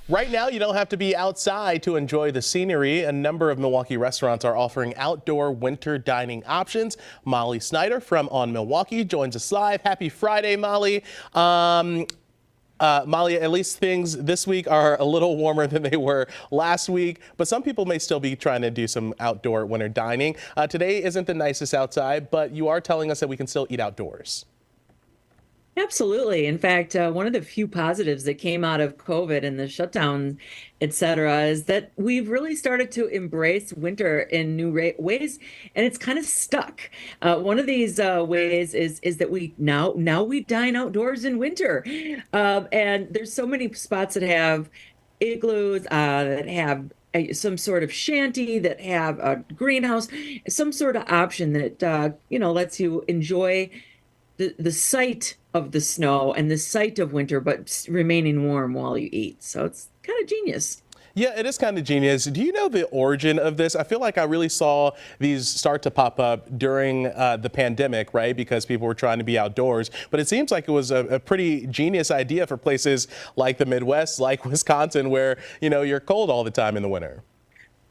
Right now, you don't have to be outside to enjoy the scenery. A number of Milwaukee restaurants are offering outdoor winter dining options. Molly Snyder from On Milwaukee joins us live. Happy Friday, Molly. Molly, at least things this week are a little warmer than they were last week, but some people may still be trying to do some outdoor winter dining. Today isn't the nicest outside, but you are telling us that we can still eat outdoors. Absolutely. In fact, one of the few positives that came out of COVID and the shutdown, et cetera, is that we've really started to embrace winter in new ways, and it's kind of stuck. One of these ways is that we now we dine outdoors in winter, and there's so many spots that have igloos, that have some sort of shanty, that have a greenhouse, some sort of option that lets you enjoy the sight of the snow and the sight of winter, but remaining warm while you eat. So it's kind of genius. Yeah, it is kind of genius. Do you know the origin of this? I feel like I really saw these start to pop up during the pandemic, right? Because people were trying to be outdoors. But it seems like it was a pretty genius idea for places like the Midwest, like Wisconsin, where, you're cold all the time in the winter.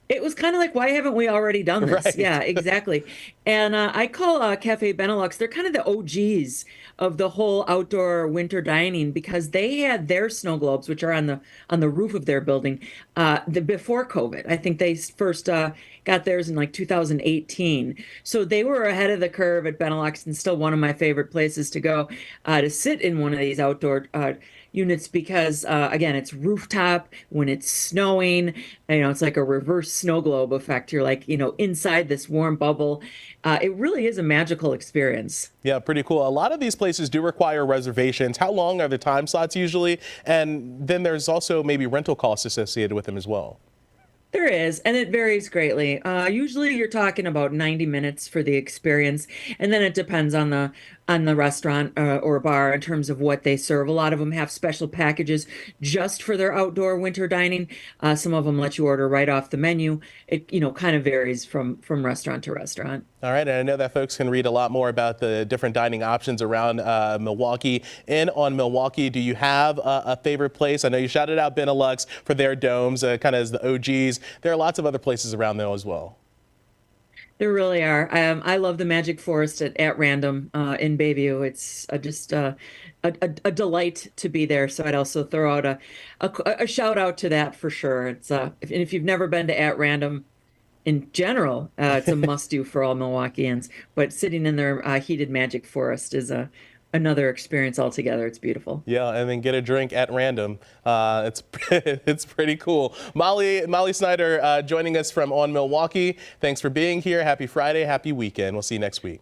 It was kind of like, why haven't we already done this? Right. Yeah, exactly. And I call Cafe Benelux, they're kind of the OGs of the whole outdoor winter dining because they had their snow globes, which are on the roof of their building, before COVID. I think they first got theirs in like 2018. So they were ahead of the curve at Benelux and still one of my favorite places to go to sit in one of these outdoor units because again, it's rooftop when it's snowing. It's like a reverse snow globe effect. You're like, inside this warm bubble. It really is a magical experience. Yeah, pretty cool. A lot of these places do require reservations. How long are the time slots usually? And then there's also maybe rental costs associated with them as well. There is, and it varies greatly. Usually, you're talking about 90 minutes for the experience, and then it depends on the restaurant or bar in terms of what they serve. A lot of them have special packages just for their outdoor winter dining. Some of them let you order right off the menu. It kind of varies from restaurant to restaurant. All right, and I know that folks can read a lot more about the different dining options around Milwaukee. And On Milwaukee, do you have a favorite place? I know you shouted out Benelux for their domes, kind of as the OGs. There are lots of other places around there as well. There really are. I love the Magic Forest at Random in Bayview. It's just a delight to be there. So I'd also throw out a shout out to that for sure. If you've never been to At Random in general, it's a must do for all Milwaukeeans. But sitting in their heated Magic Forest is another experience altogether. It's beautiful. Yeah, and then get a drink at random. It's it's pretty cool. Molly Snyder joining us from On Milwaukee. Thanks for being here. Happy Friday. Happy weekend. We'll see you next week.